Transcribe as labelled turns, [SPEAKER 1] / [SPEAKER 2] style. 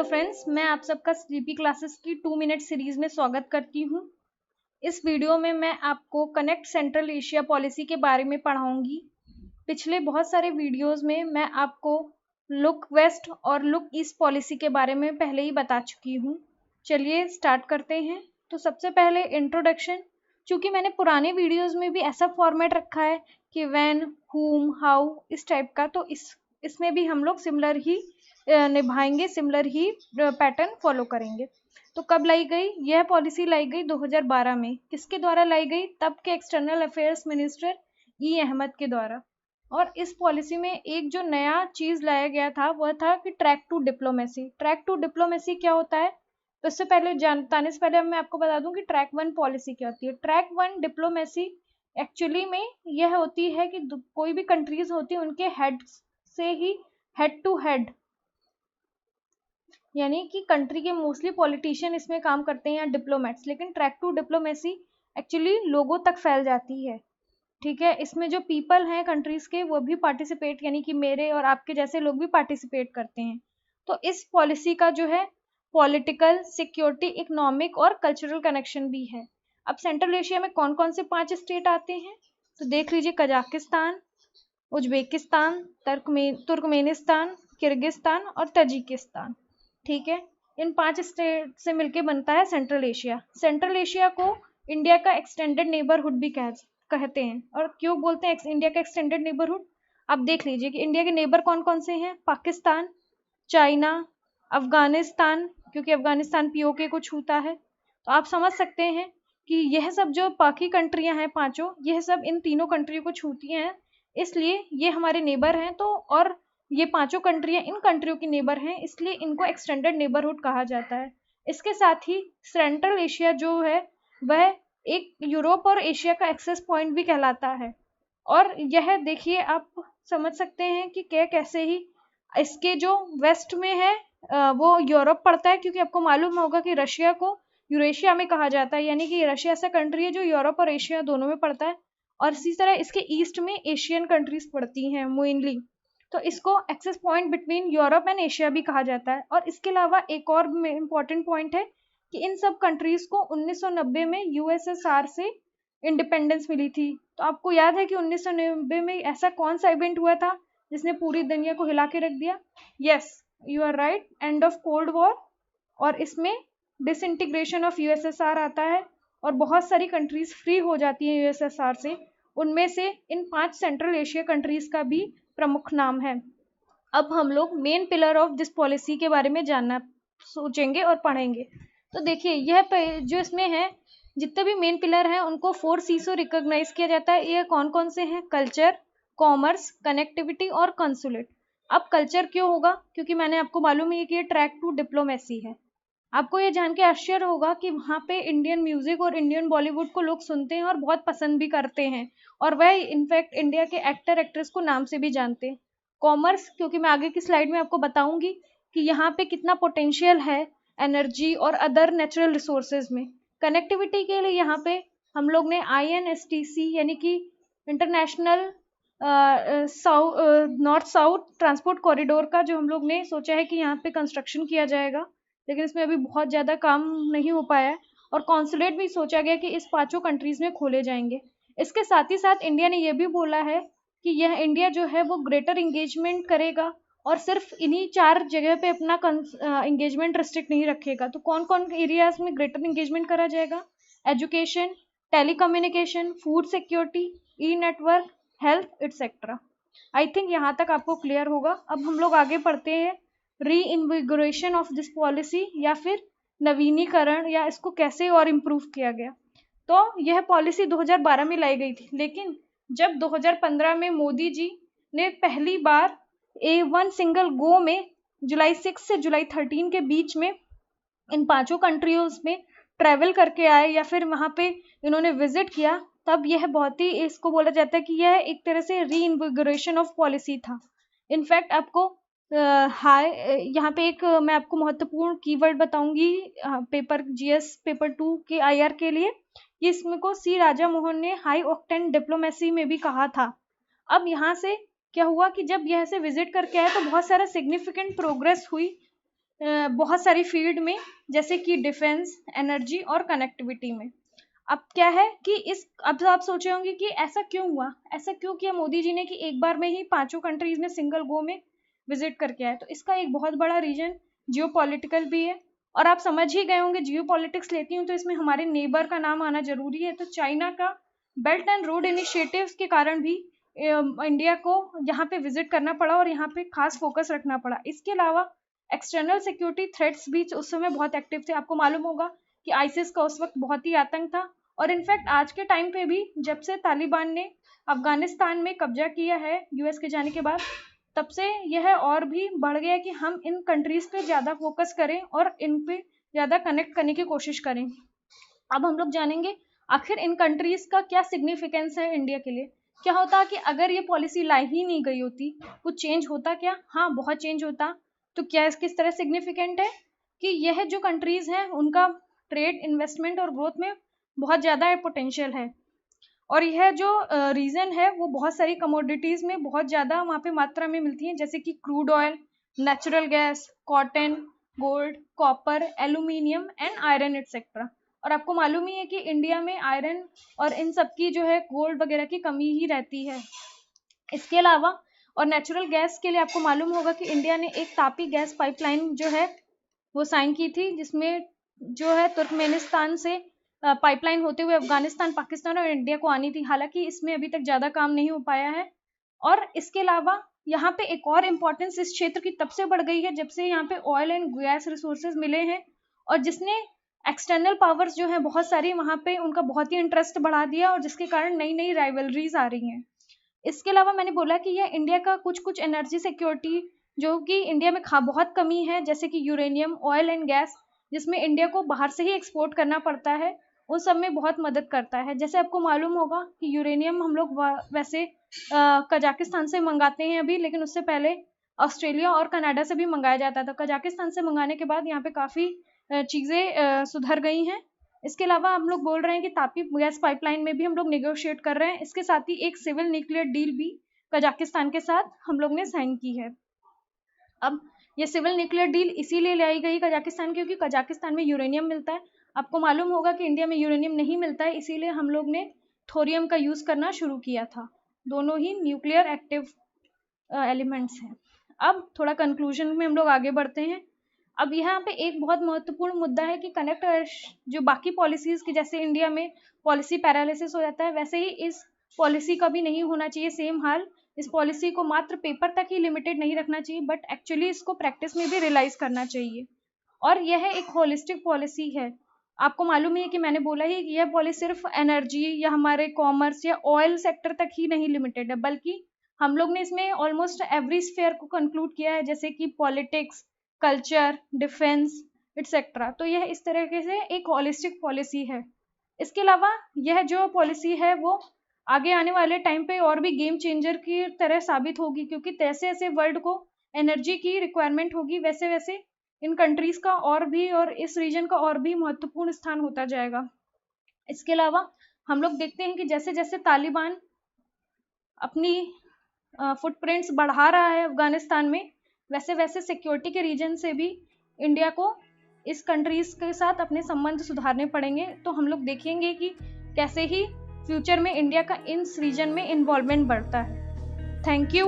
[SPEAKER 1] Hello friends, मैं आप सबका स्लीपी क्लासेस की 2 मिनट सीरीज में स्वागत करती हूँ। इस वीडियो में मैं आपको कनेक्ट सेंट्रल एशिया पॉलिसी के बारे में पढ़ाऊंगी। पिछले बहुत सारे वीडियोस में मैं आपको लुक वेस्ट और लुक ईस्ट पॉलिसी के बारे में पहले ही बता चुकी हूँ। चलिए स्टार्ट करते हैं। तो सबसे पहले इंट्रोडक्शन। चूँकि मैंने पुराने वीडियोज़ में भी ऐसा फॉर्मेट रखा है कि व्हेन, हुम, हाउ, इस टाइप का, तो इसमें भी हम लोग सिमिलर ही निभाएंगे, सिमिलर ही पैटर्न फॉलो करेंगे। तो कब लाई गई यह पॉलिसी? लाई गई 2012 में। किसके द्वारा लाई गई? तब के एक्सटर्नल अफेयर्स मिनिस्टर ई अहमद के द्वारा। और इस पॉलिसी में एक जो नया चीज़ लाया गया था वह था कि track two diplomacy. Track two diplomacy क्या होता है? तो इससे पहले जानने से पहले मैं आपको बता दूं कि ट्रैक 1 पॉलिसी क्या होती है। ट्रैक 1 डिप्लोमेसी एक्चुअली में यह होती है कि कोई भी कंट्रीज होती है उनके हेड से ही हेड टू हेड, यानी कि कंट्री के मोस्टली पॉलिटिशियन इसमें काम करते हैं या डिप्लोमेट्स, लेकिन ट्रैक टू डिप्लोमेसी एक्चुअली लोगों तक फैल जाती है। ठीक है, इसमें जो पीपल हैं कंट्रीज के वो भी पार्टिसिपेट, यानी कि मेरे और आपके जैसे लोग भी पार्टिसिपेट करते हैं। तो इस पॉलिसी का जो है पॉलिटिकल, सिक्योरिटी, इकोनॉमिक और कल्चरल कनेक्शन भी है। अब सेंट्रल एशिया में कौन कौन से 5 स्टेट आते हैं तो देख लीजिए। कजाकिस्तान, उज्बेकिस्तान, तुर्कमेनिस्तान, किर्गिस्तान और तजिकिस्तान। ठीक है, इन 5 स्टेट से मिलके बनता है सेंट्रल एशिया। सेंट्रल एशिया को इंडिया का एक्सटेंडेड नेबरहुड भी कहते हैं। और क्यों बोलते हैं इंडिया का एक्सटेंडेड नेबरहुड? आप देख लीजिए कि इंडिया के नेबर कौन कौन से हैं। पाकिस्तान, चाइना, अफगानिस्तान, क्योंकि अफगानिस्तान पीओके को छूता है। तो आप समझ सकते हैं कि यह सब जो बाकी कंट्रियां हैं पांचों, यह सब इन तीनों कंट्रियों को छूती हैं, इसलिए ये हमारे नेबर हैं। तो और ये पांचों कंट्रियां इन कंट्रियों की नेबर हैं, इसलिए इनको एक्सटेंडेड नेबरहुड कहा जाता है। इसके साथ ही सेंट्रल एशिया जो है वह एक यूरोप और एशिया का एक्सेस पॉइंट भी कहलाता है। और यह देखिए, आप समझ सकते हैं कि कैसे ही इसके जो वेस्ट में है वो यूरोप पड़ता है, क्योंकि आपको मालूम होगा कि रशिया को यूरेशिया में कहा जाता है, यानी कि रशिया ऐसा कंट्री है जो यूरोप और एशिया दोनों में पड़ता है। और इसी तरह इसके ईस्ट में एशियन कंट्रीज पड़ती हैं मेनली, तो इसको access point between Europe and Asia भी कहा जाता है। और इसके अलावा एक और इम्पॉर्टेंट पॉइंट है कि इन सब कंट्रीज को 1990 में यूएसएसआर से इंडिपेंडेंस मिली थी। तो आपको याद है कि 1990 में ऐसा कौन सा इवेंट हुआ था जिसने पूरी दुनिया को हिला के रख दिया? Yes, you are right, end of cold war. और इसमें डिसइंटीग्रेशन ऑफ यूएसएसआर आता है और बहुत सारी कंट्रीज फ्री हो जाती हैं यूएसएसआर से। उनमें से इन 5 सेंट्रल एशिया कंट्रीज का भी प्रमुख नाम है। अब हम लोग main pillar of this policy के बारे में जानना सोचेंगे और पढ़ेंगे। तो देखिए, यह जो इसमें है जितने भी मेन पिलर हैं उनको 4 सी से रिकॉग्नाइज किया जाता है। ये कौन कौन से हैं? कल्चर, कॉमर्स, कनेक्टिविटी और कंसुलेट। अब कल्चर क्यों होगा? क्योंकि मैंने आपको मालूम है कि ये ट्रैक टू डिप्लोमेसी है। आपको ये जान के आश्चर्य होगा कि वहाँ पे इंडियन म्यूजिक और इंडियन बॉलीवुड को लोग सुनते हैं और बहुत पसंद भी करते हैं, और वह इनफैक्ट इंडिया के एक्टर एक्ट्रेस को नाम से भी जानते हैं। कॉमर्स, क्योंकि मैं आगे की स्लाइड में आपको बताऊंगी कि यहाँ पे कितना पोटेंशियल है एनर्जी और अदर नेचुरल रिसोर्सेज में। कनेक्टिविटी के लिए यहाँ पे हम लोग ने INSTC यानी कि international north south transport corridor का जो हम लोग ने सोचा है कि यहाँ पे कंस्ट्रक्शन किया जाएगा, लेकिन इसमें अभी बहुत ज़्यादा काम नहीं हो पाया है। और कॉन्सुलेट भी सोचा गया कि इस 5 कंट्रीज़ में खोले जाएंगे। इसके साथ ही साथ इंडिया ने यह भी बोला है कि यह इंडिया जो है वो ग्रेटर इंगेजमेंट करेगा और सिर्फ इन्हीं 4 जगह पे अपना इंगेजमेंट रिस्ट्रिक्ट नहीं रखेगा। तो कौन कौन एरियाज में ग्रेटर इंगेजमेंट करा जाएगा? Education, telecommunication, food security, E network, health, etcetera. I think यहाँ तक आपको क्लियर होगा। अब हम लोग आगे पढ़ते हैं री इन्विगोरेशन ऑफ दिस पॉलिसी, या फिर नवीनीकरण, या इसको कैसे और इम्प्रूव किया गया। तो यह पॉलिसी 2012 में लाई गई थी, लेकिन जब 2015 में मोदी जी ने पहली बार A1 सिंगल गो में जुलाई 6 से जुलाई 13 के बीच में इन 5 कंट्रियों में ट्रैवल करके आए, या फिर वहाँ पे इन्होंने विजिट किया, तब यह बहुत ही, इसको बोला जाता है कि यह एक तरह से री इन्विगोरेशन ऑफ पॉलिसी था। इनफैक्ट आपको यहाँ पे एक मैं आपको महत्वपूर्ण कीवर्ड बताऊंगी पेपर GS पेपर 2 के IR के लिए, कि इसमें को C राजा मोहन ने हाई ऑक्टेन डिप्लोमेसी में भी कहा था। अब यहाँ से क्या हुआ कि जब यह से विजिट करके आए तो बहुत सारा सिग्निफिकेंट प्रोग्रेस हुई बहुत सारी फील्ड में, जैसे कि डिफेंस, एनर्जी और कनेक्टिविटी में। अब क्या है कि अब आप सोचे होंगे कि ऐसा क्यों हुआ, ऐसा क्यों किया मोदी जी ने कि एक बार में ही 5 कंट्रीज में सिंगल गो में विजिट करके आए। तो इसका एक बहुत बड़ा रीजन जियो पॉलिटिकल भी है, और आप समझ ही गए होंगे जियो पॉलिटिक्स लेती हूँ तो इसमें हमारे नेबर का नाम आना जरूरी है। तो चाइना का बेल्ट एंड रोड इनिशिएटिव्स के कारण भी इंडिया को यहाँ पे विजिट करना पड़ा और यहाँ पे खास फोकस रखना पड़ा। इसके अलावा एक्सटर्नल सिक्योरिटी थ्रेट्स भी उस समय बहुत एक्टिव थे। आपको मालूम होगा कि आईसिस का उस वक्त बहुत ही आतंक था, और इनफैक्ट आज के टाइम पे भी जब से तालिबान ने अफगानिस्तान में कब्जा किया है यूएस के जाने के बाद, तब से यह और भी बढ़ गया कि हम इन कंट्रीज पे ज़्यादा फोकस करें और इन पे ज़्यादा कनेक्ट करने की कोशिश करें। अब हम लोग जानेंगे आखिर इन कंट्रीज का क्या सिग्निफिकेंस है इंडिया के लिए। क्या होता कि अगर ये पॉलिसी लाई ही नहीं गई होती, कुछ चेंज होता क्या? हाँ, बहुत चेंज होता। तो क्या किस तरह सिग्निफिकेंट है कि यह जो कंट्रीज हैं उनका ट्रेड, इन्वेस्टमेंट और ग्रोथ में बहुत ज़्यादा पोटेंशियल है, और यह जो रीजन है वो बहुत सारी कमोडिटीज़ में बहुत ज़्यादा वहाँ पे मात्रा में मिलती हैं, जैसे कि crude oil, natural gas, cotton, gold, copper, aluminium and iron etcetera. और आपको मालूम ही है कि इंडिया में आयरन और इन सब की जो है गोल्ड वगैरह की कमी ही रहती है। इसके अलावा और नेचुरल गैस के लिए आपको मालूम होगा कि इंडिया ने एक तापी गैस पाइपलाइन जो है वो साइन की थी, जिसमें जो है तुर्कमेनिस्तान से पाइपलाइन होते हुए अफगानिस्तान, पाकिस्तान और इंडिया को आनी थी। हालांकि इसमें अभी तक ज़्यादा काम नहीं हो पाया है। और इसके अलावा यहाँ पे एक और इम्पोर्टेंस इस क्षेत्र की तब से बढ़ गई है जब से यहाँ पे ऑयल एंड गैस रिसोर्सेज मिले हैं, और जिसने एक्सटर्नल पावर्स जो है बहुत सारी वहाँ पे उनका बहुत ही इंटरेस्ट बढ़ा दिया, और जिसके कारण नई नई राइवलरीज आ रही हैं। इसके अलावा मैंने बोला कि यह इंडिया का कुछ एनर्जी सिक्योरिटी जो कि इंडिया में बहुत कमी है, जैसे कि यूरेनियम, ऑयल एंड गैस, जिसमें इंडिया को बाहर से ही एक्सपोर्ट करना पड़ता है, उन सब में बहुत मदद करता है। जैसे आपको मालूम होगा कि यूरेनियम हम लोग वैसे कजाकिस्तान से मंगाते हैं अभी, लेकिन उससे पहले ऑस्ट्रेलिया और कनाडा से भी मंगाया जाता था। कजाकिस्तान से मंगाने के बाद यहाँ पे काफ़ी चीज़ें सुधर गई हैं। इसके अलावा हम लोग बोल रहे हैं कि तापी गैस पाइपलाइन में भी हम लोग नेगोशिएट कर रहे हैं। इसके साथ ही एक सिविल न्यूक्लियर डील भी कजाकिस्तान के साथ हम लोग ने साइन की है। अब ये सिविल न्यूक्लियर डील इसीलिए लाई गई कजाकिस्तान क्योंकि कजाकिस्तान में यूरेनियम मिलता है। आपको मालूम होगा कि इंडिया में यूरेनियम नहीं मिलता है, इसीलिए हम लोग ने थोरियम का यूज़ करना शुरू किया था। दोनों ही न्यूक्लियर एक्टिव एलिमेंट्स हैं। अब थोड़ा कंक्लूजन में हम लोग आगे बढ़ते हैं। अब यहाँ पे एक बहुत महत्वपूर्ण मुद्दा है कि कनेक्ट जो बाकी पॉलिसीज़ की जैसे इंडिया में पॉलिसी पैरालिसिस हो जाता है, वैसे ही इस पॉलिसी का भी नहीं होना चाहिए सेम हाल। इस पॉलिसी को मात्र पेपर तक ही लिमिटेड नहीं रखना चाहिए, बट एक्चुअली इसको प्रैक्टिस में भी रियलाइज करना चाहिए। और यह एक होलिस्टिक पॉलिसी है। आपको मालूम है कि मैंने बोला ही कि यह पॉलिसी सिर्फ एनर्जी या हमारे कॉमर्स या ऑयल सेक्टर तक ही नहीं लिमिटेड है, बल्कि हम लोग ने इसमें ऑलमोस्ट एवरी स्फेयर को कंक्लूड किया है, जैसे कि पॉलिटिक्स, कल्चर, डिफेंस एटसेट्रा। तो यह इस तरीके से एक होलिस्टिक पॉलिसी है। इसके अलावा यह जो पॉलिसी है वो आगे आने वाले टाइम पे और भी गेम चेंजर की तरह साबित होगी, क्योंकि जैसे जैसे वर्ल्ड को एनर्जी की रिक्वायरमेंट होगी वैसे वैसे इन कंट्रीज का और इस रीजन का और भी महत्वपूर्ण स्थान होता जाएगा। इसके अलावा हम लोग देखते हैं कि जैसे जैसे तालिबान अपनी फुटप्रिंट्स बढ़ा रहा है अफगानिस्तान में, वैसे वैसे सिक्योरिटी के रीजन से भी इंडिया को इस कंट्रीज के साथ अपने संबंध सुधारने पड़ेंगे। तो हम लोग देखेंगे कि कैसे ही फ्यूचर में इंडिया का इन रीजन में इन्वॉल्वमेंट बढ़ता है। Thank you.